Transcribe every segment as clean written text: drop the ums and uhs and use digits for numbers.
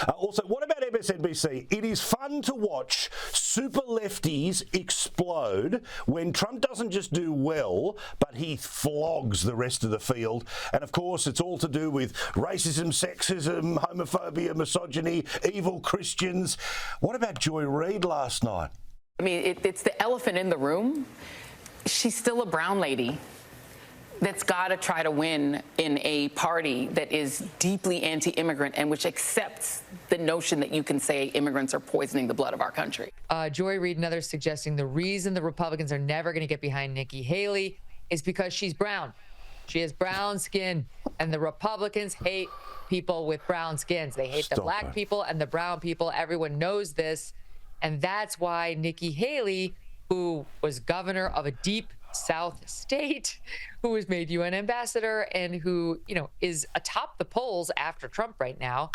Also, what about MSNBC? It is fun to watch super lefties explode when Trump doesn't just do well, but he flogs the rest of the field. And of course, it's all to do with racism, sexism, homophobia, misogyny, evil Christians. What about Joy Reid last night? I mean, it's the elephant in the room. She's still a brown lady that's got to try to win in a party that is deeply anti-immigrant and which accepts the notion that you can say immigrants are poisoning the blood of our country. Joy Reid and others suggesting the reason the Republicans are never going to get behind Nikki Haley is because she's brown. She has brown skin, and the Republicans hate people with brown skins. They hate the black people and the brown people. Everyone knows this, and that's why Nikki Haley, who was governor of a deep South state, who was made UN ambassador and who, is atop the polls after Trump right now,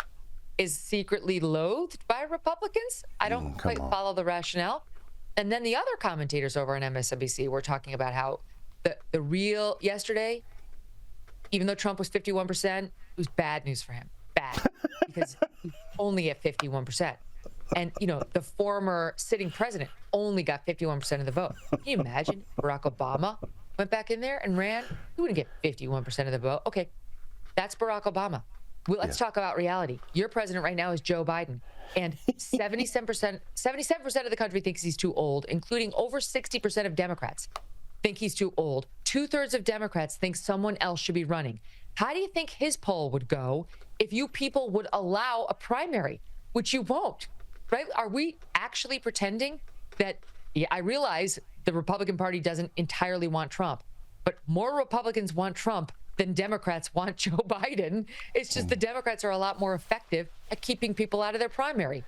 is secretly loathed by Republicans. I don't quite follow the rationale. And then the other commentators over on MSNBC were talking about how the real yesterday, even though Trump was 51%, it was bad news for him. Bad. Because he's only at 51%. And, the former sitting president only got 51% of the vote. Can you imagine Barack Obama went back in there and ran? He wouldn't get 51% of the vote. Okay, that's Barack Obama. Well, let's talk about reality. Your president right now is Joe Biden. And 77% of the country thinks he's too old, including over 60% of Democrats think he's too old. 2/3 of Democrats think someone else should be running. How do you think his poll would go if you people would allow a primary, which you won't? Right? Are we actually pretending that, I realize the Republican Party doesn't entirely want Trump, but more Republicans want Trump than Democrats want Joe Biden. It's just the Democrats are a lot more effective at keeping people out of their primary.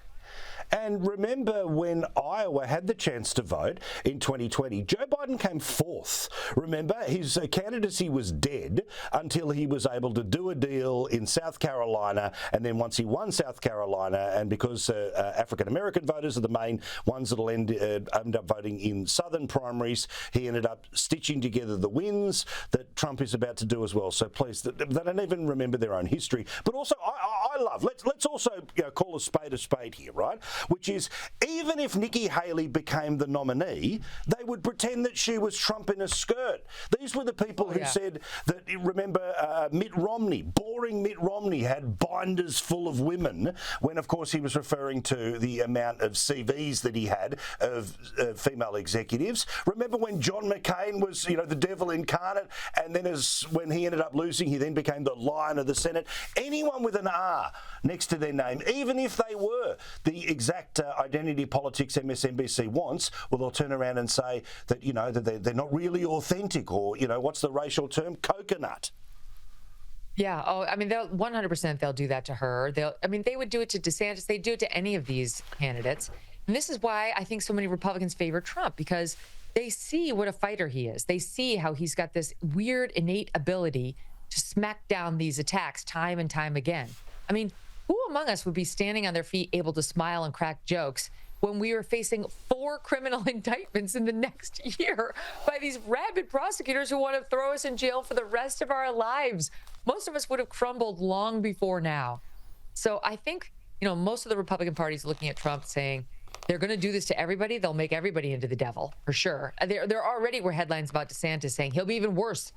And remember when Iowa had the chance to vote in 2020, Joe Biden came fourth. Remember, his candidacy was dead until he was able to do a deal in South Carolina. And then once he won South Carolina, and because African-American voters are the main ones that will end up voting in southern primaries, he ended up stitching together the wins that Trump is about to do as well. So please, they don't even remember their own history. But also, I love, let's also call a spade here, right? Which is, even if Nikki Haley became the nominee, they would pretend that she was Trump in a skirt. These were the people who said that, remember, Mitt Romney, boring Mitt Romney, had binders full of women, when, of course, he was referring to the amount of CVs that he had of female executives. Remember when John McCain was, the devil incarnate, and then when he ended up losing, he then became the Lion of the Senate. Anyone with an R next to their name, even if they were the exact identity politics MSNBC wants, well, they'll turn around and say that, that they're not really authentic, or, what's the racial term? Coconut. Yeah. Oh, I mean, 100% they'll do that to her. They would do it to DeSantis. They do it to any of these candidates. And this is why I think so many Republicans favor Trump, because they see what a fighter he is. They see how he's got this weird innate ability to smack down these attacks time and time again. I mean, who among us would be standing on their feet able to smile and crack jokes when we are facing 4 criminal indictments in the next year by these rabid prosecutors who want to throw us in jail for the rest of our lives? Most of us would have crumbled long before now. So I think, most of the Republican Party is looking at Trump saying they're going to do this to everybody. They'll make everybody into the devil, for sure. There already were headlines about DeSantis saying he'll be even worse,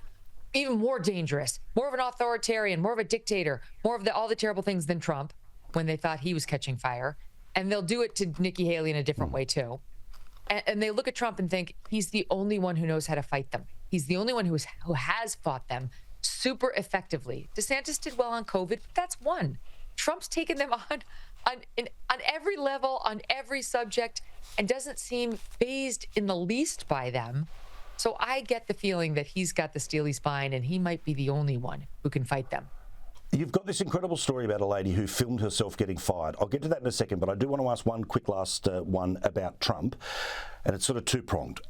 even more dangerous, more of an authoritarian, more of a dictator, more of all the terrible things than Trump, when they thought he was catching fire. And they'll do it to Nikki Haley in a different way, too. And they look at Trump and think he's the only one who knows how to fight them. He's the only one who has fought them super effectively. DeSantis did well on COVID, but that's one. Trump's taken them on every level, on every subject, and doesn't seem fazed in the least by them. So I get the feeling that he's got the steely spine, and he might be the only one who can fight them. You've got this incredible story about a lady who filmed herself getting fired. I'll get to that in a second, but I do want to ask one quick last one about Trump, and it's sort of two-pronged.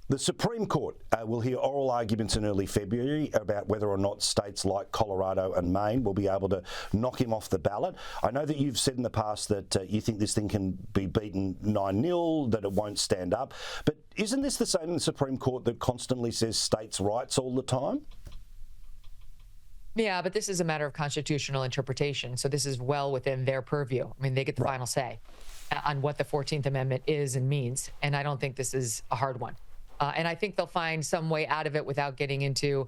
The Supreme Court will hear oral arguments in early February about whether or not states like Colorado and Maine will be able to knock him off the ballot. I know that you've said in the past that you think this thing can be beaten 9-0, that it won't stand up. But isn't this the same in the Supreme Court that constantly says states' rights all the time? Yeah, but this is a matter of constitutional interpretation. So this is well within their purview. I mean, they get the final say on what the 14th Amendment is and means. And I don't think this is a hard one. And I think they'll find some way out of it without getting into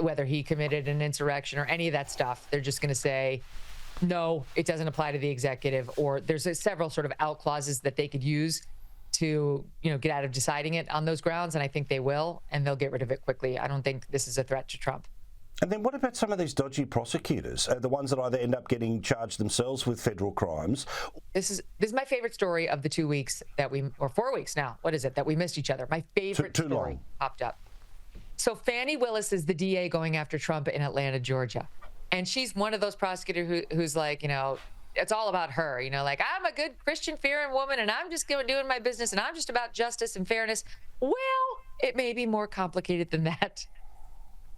whether he committed an insurrection or any of that stuff. They're just going to say, no, it doesn't apply to the executive, or there's several sort of out clauses that they could use to, get out of deciding it on those grounds. And I think they will, and they'll get rid of it quickly. I don't think this is a threat to Trump. And then what about some of these dodgy prosecutors, the ones that either end up getting charged themselves with federal crimes? This is my favorite story of the 2 weeks or 4 weeks now. What is it that we missed each other? My favorite Too story long. popped up. So Fani Willis is the DA going after Trump in Atlanta, Georgia. And she's one of those prosecutors who's like, it's all about her, like, I'm a good Christian-fearing woman and I'm just doing my business and I'm just about justice and fairness. Well, it may be more complicated than that.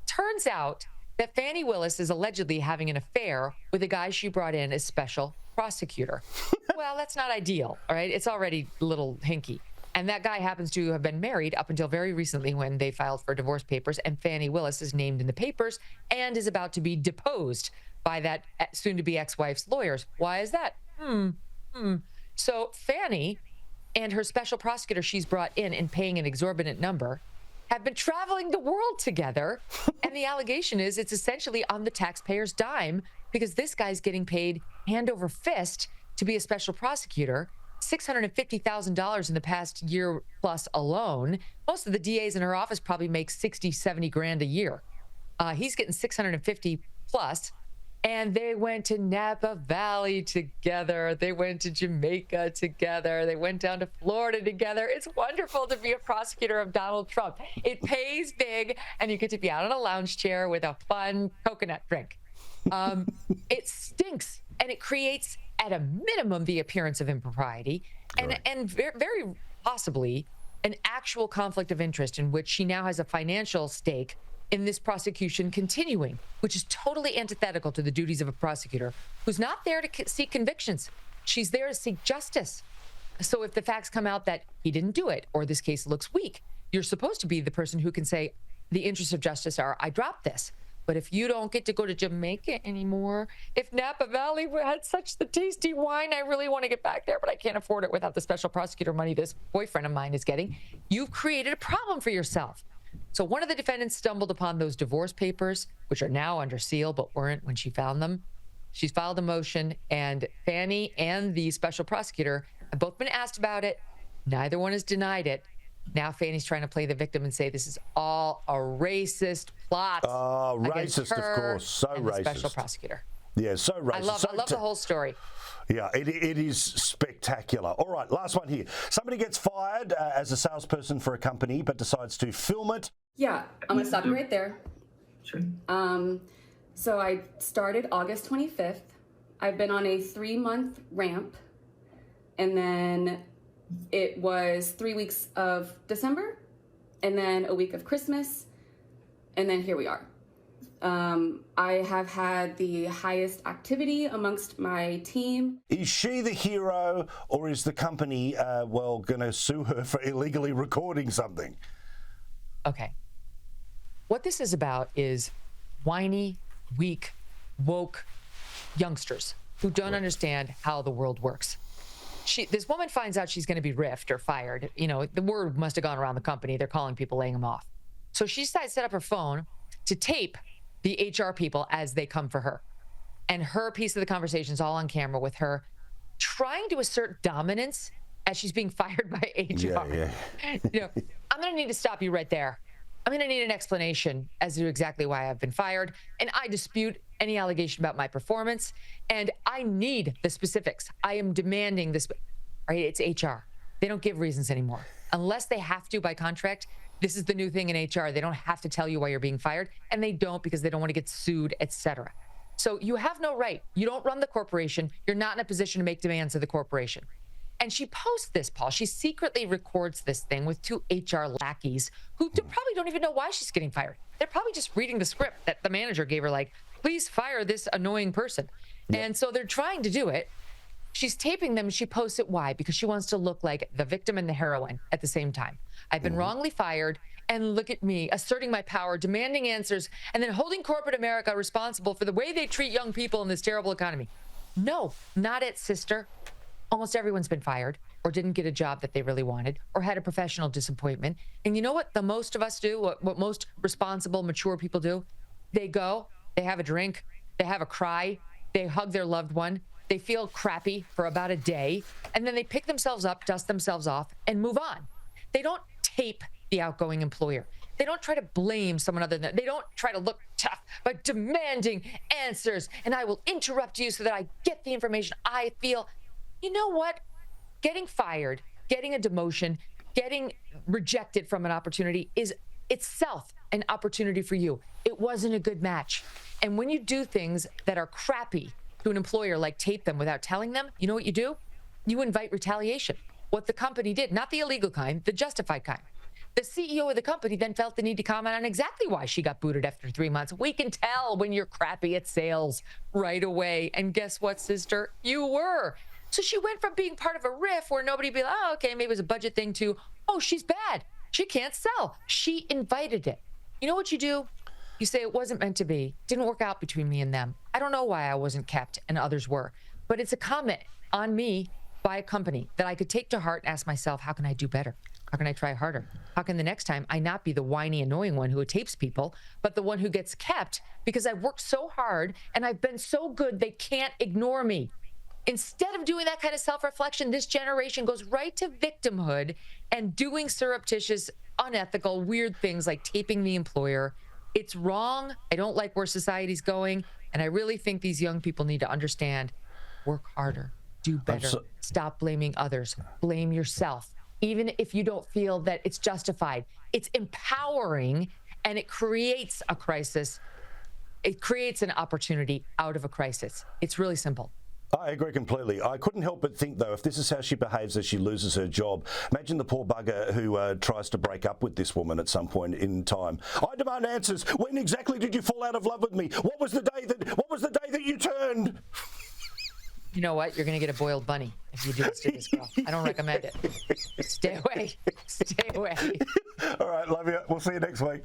Turns out that Fani Willis is allegedly having an affair with a guy she brought in as special prosecutor. Well, that's not ideal, all right? It's already a little hinky. And that guy happens to have been married up until very recently when they filed for divorce papers, and Fani Willis is named in the papers and is about to be deposed by that soon-to-be ex-wife's lawyers. Why is that? So Fani and her special prosecutor she's brought in and paying an exorbitant number have been traveling the world together. And the allegation is it's essentially on the taxpayer's dime because this guy's getting paid hand over fist to be a special prosecutor, $650,000 in the past year plus alone. Most of the DAs in her office probably make 60, 70 grand a year. He's getting 650 plus. And they went to Napa Valley together. They went to Jamaica together. They went down to Florida together. It's wonderful to be a prosecutor of Donald Trump. It pays big, and you get to be out on a lounge chair with a fun coconut drink. It stinks, and it creates, at a minimum, the appearance of impropriety, and very possibly an actual conflict of interest in which she now has a financial stake in this prosecution continuing, which is totally antithetical to the duties of a prosecutor who's not there to seek convictions. She's there to seek justice. So if the facts come out that he didn't do it or this case looks weak, you're supposed to be the person who can say the interests of justice are, I dropped this. But if you don't get to go to Jamaica anymore, if Napa Valley had such the tasty wine, I really want to get back there, but I can't afford it without the special prosecutor money this boyfriend of mine is getting, you've created a problem for yourself. So one of the defendants stumbled upon those divorce papers, which are now under seal, but weren't when she found them. She's filed a motion, and Fani and the special prosecutor have both been asked about it. Neither one has denied it. Now Fani's trying to play the victim and say this is all a racist plot. Racist, of course. So and racist. The special prosecutor. Yeah, so racist. I love the whole story. Yeah, it is spectacular. All right, last one here. Somebody gets fired as a salesperson for a company but decides to film it. Yeah, I'm going to stop you right there. Sure. So I started August 25th. I've been on a 3-month ramp, and then it was 3 weeks of December, and then a week of Christmas, and then here we are. I have had the highest activity amongst my team. Is she the hero, or is the company, going to sue her for illegally recording something? Okay. What this is about is whiny, weak, woke youngsters who don't understand how the world works. This woman finds out she's going to be riffed or fired. The word must have gone around the company. They're calling people, laying them off. So she decides to set up her phone to tape the HR people as they come for her. And her piece of the conversation is all on camera with her trying to assert dominance as she's being fired by HR. Yeah. I'm going to need to stop you right there. I'm going to need an explanation as to exactly why I've been fired. And I dispute any allegation about my performance. And I need the specifics. I am demanding this. Right? It's HR. They don't give reasons anymore. Unless they have to by contract. This is the new thing in HR. They don't have to tell you why you're being fired, and they don't because they don't want to get sued, etc. So you have no right. You don't run the corporation. You're not in a position to make demands of the corporation. And she posts this, Paul. She secretly records this thing with 2 HR lackeys who probably don't even know why she's getting fired. They're probably just reading the script that the manager gave her, like, please fire this annoying person. Yep. And so they're trying to do it. She's taping them. She posts it. Why? Because she wants to look like the victim and the heroine at the same time. I've been wrongly fired, and look at me asserting my power, demanding answers, and then holding corporate America responsible for the way they treat young people in this terrible economy. No, not it, sister. Almost everyone's been fired or didn't get a job that they really wanted or had a professional disappointment. And you know what the most of us do, what most responsible, mature people do? They go, they have a drink, they have a cry, they hug their loved one, they feel crappy for about a day, and then they pick themselves up, dust themselves off, and move on. They don't tape the outgoing employer. They don't try to blame someone other than, they don't try to look tough by demanding answers, and I will interrupt you so that I get the information I feel. You know what? Getting fired, getting a demotion, getting rejected from an opportunity is itself an opportunity for you. It wasn't a good match. And when you do things that are crappy to an employer, like tape them without telling them, you know what you do? You invite retaliation. What the company did, not the illegal kind, the justified kind. The CEO of the company then felt the need to comment on exactly why she got booted after 3 months. We can tell when you're crappy at sales right away. And guess what, sister? You were. So she went from being part of a riff where nobody be like, oh, okay, maybe it was a budget thing, to, oh, she's bad. She can't sell. She invited it. You know what you do? You say it wasn't meant to be. Didn't work out between me and them. I don't know why I wasn't kept and others were. But it's a comment on me by a company that I could take to heart and ask myself, how can I do better? How can I try harder? How can the next time I not be the whiny, annoying one who tapes people, but the one who gets kept because I've worked so hard and I've been so good they can't ignore me? Instead of doing that kind of self-reflection, this generation goes right to victimhood and doing surreptitious, unethical, weird things like taping the employer. It's wrong. I don't like where society's going. And I really think these young people need to understand, work harder, do better, stop blaming others, blame yourself. Even if you don't feel that it's justified, it's empowering, and it creates a crisis. It creates an opportunity out of a crisis. It's really simple. I agree completely. I couldn't help but think, though, if this is how she behaves as she loses her job, imagine the poor bugger who tries to break up with this woman at some point in time. I demand answers. When exactly did you fall out of love with me? What was the day that you turned? You know what? You're going to get a boiled bunny if you do this to this girl. I don't recommend it. Stay away. Stay away. All right, love you. We'll see you next week.